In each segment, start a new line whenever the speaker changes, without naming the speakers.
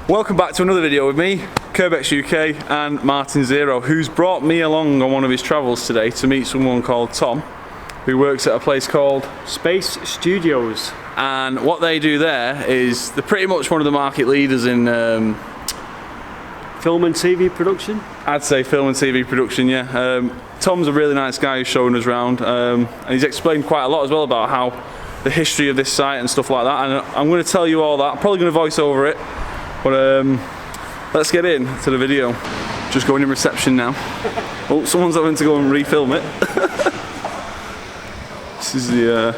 Welcome back to another video with me, CurbexUK, and Martin Zero, who's brought me along on one of his travels today to meet someone called Tom, who works at a place called
Space Studios.
And what they do there is they're pretty much one of the market leaders in
Film and TV production?
I'd say film and TV production, yeah. Tom's a really nice guy who's showing us around, and he's explained quite a lot as well about how the history of this site and stuff like that, and I'm going to tell you all that. I'm probably going to voice over it, but let's get into the video. Just going in reception now. Oh, someone's having to go and refilm it. This is the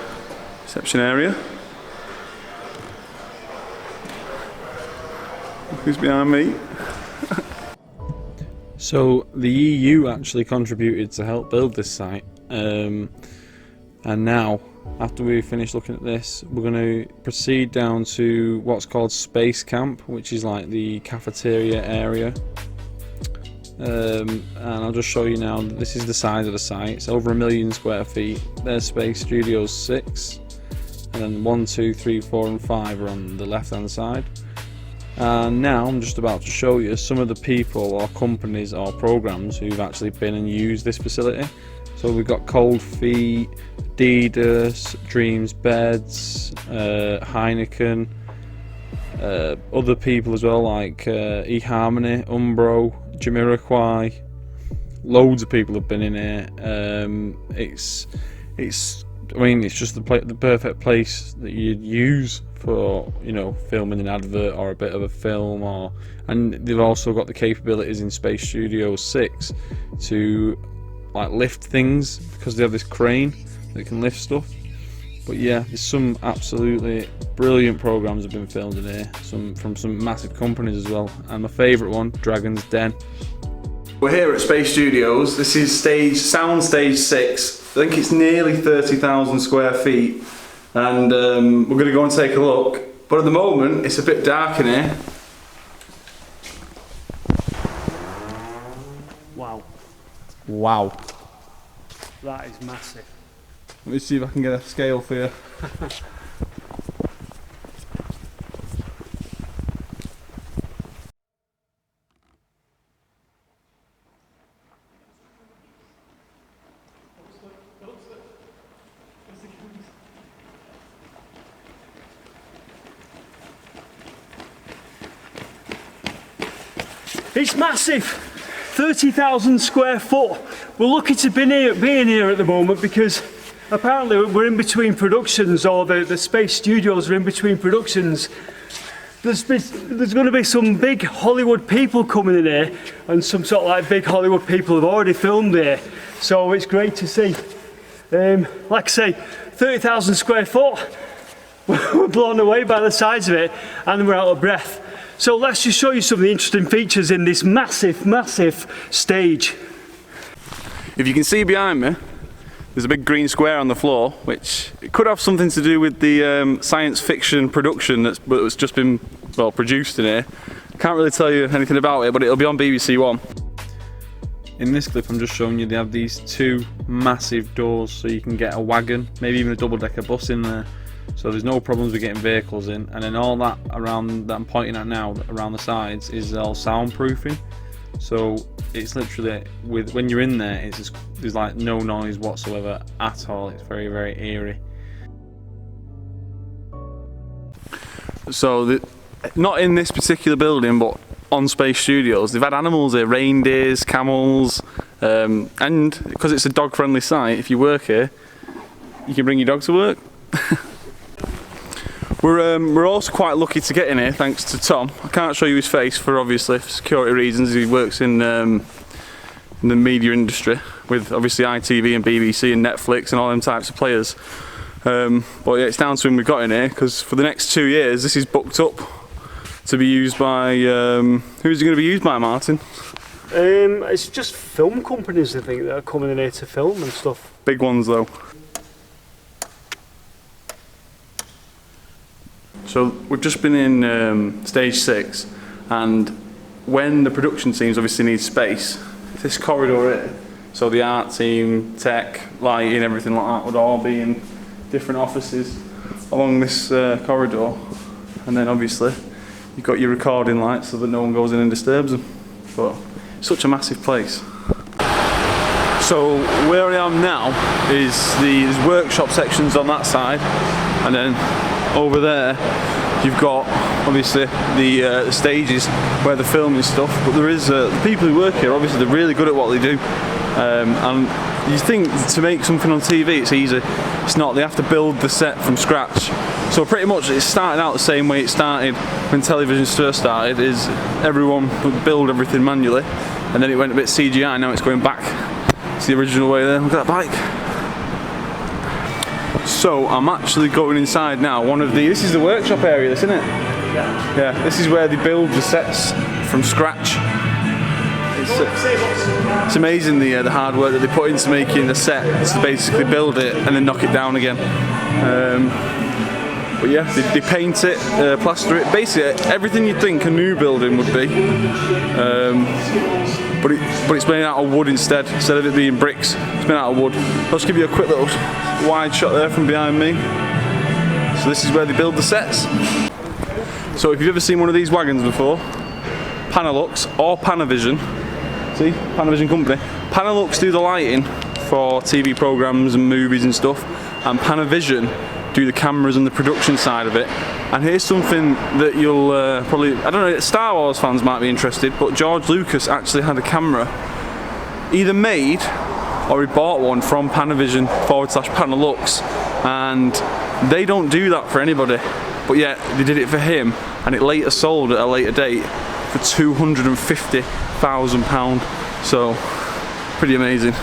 reception area. Who's behind me?
So the EU actually contributed to help build this site, and now after we finish looking at this, we're going to proceed down to what's called Space Camp, which is like the cafeteria area, and I'll just show you now. This is the size of the site. It's over 1 million square feet. There's Space Studios 6, and then 1, 2, 3, 4 and 5 are on the left hand side. And now I'm just about to show you some of the people or companies or programs who've actually been and used this facility. So we've got Cold Feet, Adidas, Dreams Beds, Heineken, other people as well like eHarmony, Umbro, Jamiroquai. Loads of people have been in here. It's just the perfect place that you'd use for, you know, filming an advert or a bit of a film, and they've also got the capabilities in Space Studios 6 to like lift things, because they have this crane that can lift stuff. But yeah, there's some absolutely brilliant programs have been filmed in here, from some massive companies as well, and my favourite one, Dragon's Den.
We're here at Space Studios. This is sound stage 6. I think it's nearly 30,000 square feet, and we're going to go and take a look. But at the moment, it's a bit dark in here.
Wow.
Wow.
That is massive.
Let me see if I can get a scale for you.
It's massive! 30,000 square foot. We're lucky to be in here at the moment because apparently we're in between productions, or the Space Studios are in between productions. There's going to be some big Hollywood people coming in here, and some sort of like big Hollywood people have already filmed here. So it's great to see. Like I say, 30,000 square foot. We're blown away by the size of it, and we're out of breath. So let's just show you some of the interesting features in this massive, massive stage.
If you can see behind me, there's a big green square on the floor, which it could have something to do with the science fiction production that's just been produced in here. Can't really tell you anything about it, but it'll be on BBC One.
In this clip I'm just showing you they have these 2 massive doors, so you can get a wagon, maybe even a double-decker bus in there. So there's no problems with getting vehicles in, and then all that around that I'm pointing at now, around the sides, is all soundproofing. So it's literally, when you're in there, there's like no noise whatsoever at all. It's very, very eerie.
So not in this particular building, but on Space Studios, they've had animals here, reindeers, camels, and because it's a dog-friendly site, if you work here, you can bring your dog to work. We're also quite lucky to get in here thanks to Tom. I can't show you his face for security reasons. He works in the media industry with obviously ITV and BBC and Netflix and all them types of players. But yeah, it's down to him we got in here because for the next 2 years this is booked up to be used by, who's it going to be used by, Martin?
It's just film companies, I think, that are coming in here to film and stuff.
Big ones though. So we've just been in stage 6, and when the production teams obviously need space, this corridor here, so the art team, tech, lighting, everything like that would all be in different offices along this corridor, and then obviously you've got your recording lights so that no one goes in and disturbs them. But such a massive place. So where I am now is there's workshop sections on that side, and then over there you've got obviously the stages where they're filming stuff. But there is the people who work here, obviously they're really good at what they do, and you think to make something on TV it's easy. It's not. They have to build the set from scratch. So pretty much it's starting out the same way it started when television first started, is everyone would build everything manually, and then it went a bit CGI. Now it's going back to the original way there. Look at that bike. So I'm actually going inside now. This is the workshop area, isn't it? Yeah. Yeah, this is where they build the sets from scratch. It's amazing the hard work that they put into making the set to basically build it and then knock it down again. But yeah, they paint it, plaster it, basically everything you'd think a new building would be. But it's made out of wood instead of it being bricks. It's made out of wood. I'll just give you a quick little wide shot there from behind me. So this is where they build the sets. So if you've ever seen one of these wagons before, Panelux or Panavision, see, Panavision company, Panelux do the lighting for TV programmes and movies and stuff, and Panavision do the cameras and the production side of it. And here's something that you'll probably, I don't know, Star Wars fans might be interested, but George Lucas actually had a camera either made or he bought one from Panavision /Panelux, and they don't do that for anybody, but yet they did it for him, and it later sold at a later date for £250,000. So pretty amazing.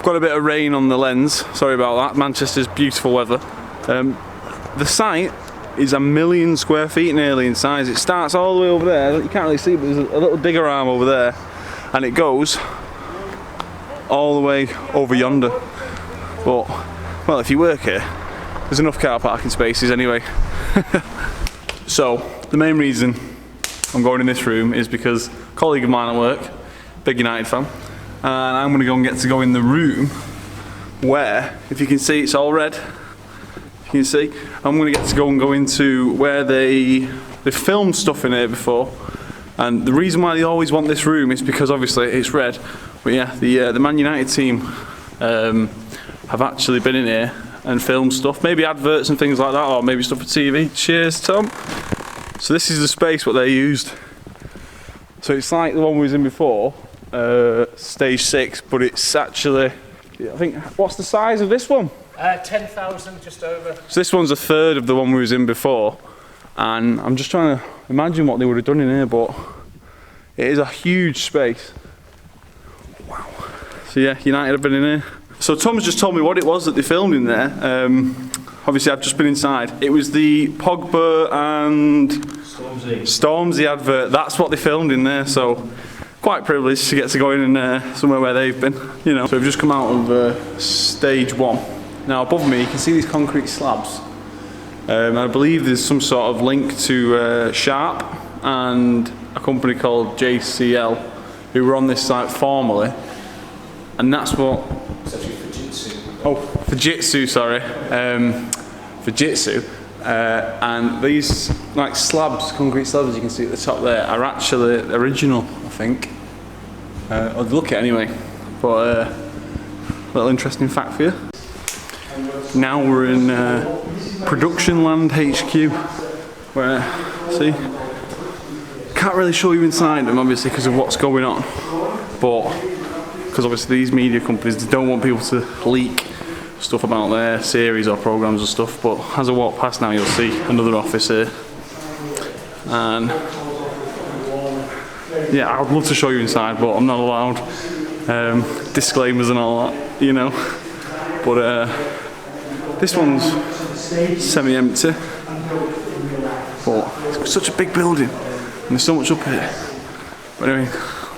Got a bit of rain on the lens, sorry about that. Manchester's beautiful weather. The site is 1 million square feet nearly in size. It starts all the way over there, you can't really see, but there's a little digger arm over there, and it goes all the way over yonder. But, well, if you work here, there's enough car parking spaces anyway. So, the main reason I'm going in this room is because a colleague of mine at work, big United fan, and I'm going to go in the room where, if you can see, it's all red. You can see, I'm going to get to go into where they filmed stuff in here before, and the reason why they always want this room is because obviously it's red. But yeah, the Man United team have actually been in here and filmed stuff, maybe adverts and things like that, or maybe stuff for TV. Cheers, Tom. So this is the space what they used. So it's like the one we was in before. Stage 6, but it's actually, I think, what's the size of this one?
10,000, just over.
So this one's a third of the one we was in before, and I'm just trying to imagine what they would have done in here, but it is a huge space. Wow. So yeah, United have been in here. So Tom's just told me what it was that they filmed in there. Obviously I've just been inside. It was the Pogba and Stormzy advert. That's what they filmed in there, so quite privileged to get to go in somewhere where they've been, you know. So we've just come out of stage 1. Now above me you can see these concrete slabs. I believe there's some sort of link to Sharp and a company called JCL who were on this site formerly, and that's what...
It's actually Fujitsu.
Oh, Fujitsu, sorry. Fujitsu. And these like slabs, concrete slabs you can see at the top there, are actually original, I think. Or look at anyway. But a little interesting fact for you. Now we're in Production Land HQ, where, see, can't really show you inside them obviously because of what's going on, but because obviously these media companies, they don't want people to leak stuff about their series or programs and stuff. But as I walk past now, you'll see another office here, and yeah, I'd love to show you inside, but I'm not allowed. Disclaimers and all that, you know. But this one's semi-empty, but it's such a big building and there's so much up here. But anyway,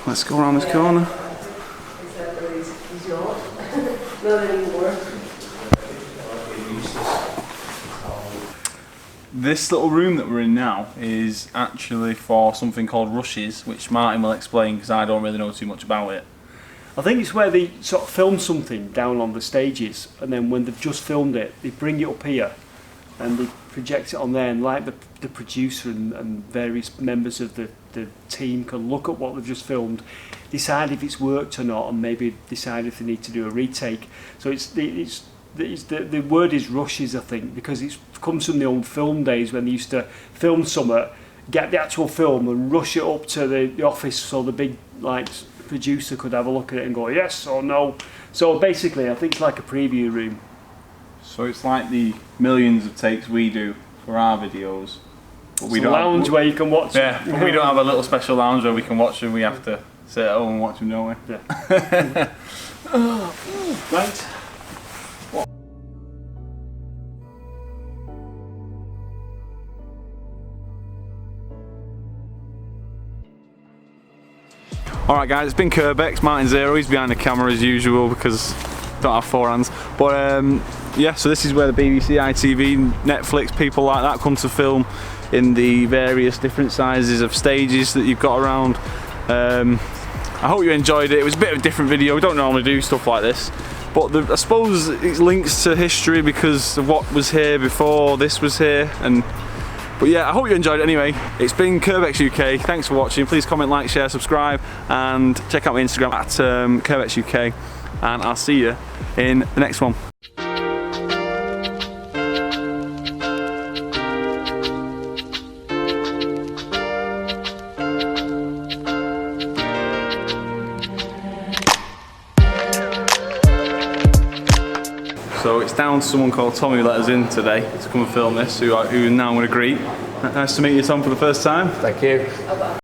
let's go around this corner. This little room that we're in now is actually for something called rushes, which Martin will explain because I don't really know too much about it.
I think it's where they sort of film something down on the stages, and then when they've just filmed it, they bring it up here and they project it on there, and like the producer and various members of the team can look at what they've just filmed, decide if it's worked or not, and maybe decide if they need to do a retake. So the word is rushes, I think, because it comes from the old film days when they used to film something, get the actual film and rush it up to the office so the big producer could have a look at it and go yes or no. So basically I think it's like a preview room.
So it's like the millions of takes we do for our videos, but we don't
lounge where you can watch.
Yeah, but we don't have a little special lounge where we can watch them. We have to sit at home and watch them, don't we?
Yeah. Right.
Alright guys, it's been Curbex, Martin Zero, he's behind the camera as usual because don't have 4 hands. But yeah, so this is where the BBC, ITV, Netflix, people like that come to film in the various different sizes of stages that you've got around. I hope you enjoyed it. It was a bit of a different video. We don't normally do stuff like this, but I suppose it links to history because of what was here before this was here. But yeah, I hope you enjoyed it anyway. It's been CurbexUK. Thanks for watching. Please comment, like, share, subscribe, and check out my Instagram at CurbexUK. And I'll see you in the next one. So it's down to someone called Tommy who let us in today to come and film this, who now I'm going to greet. Nice to meet you, Tom, for the first time.
Thank you.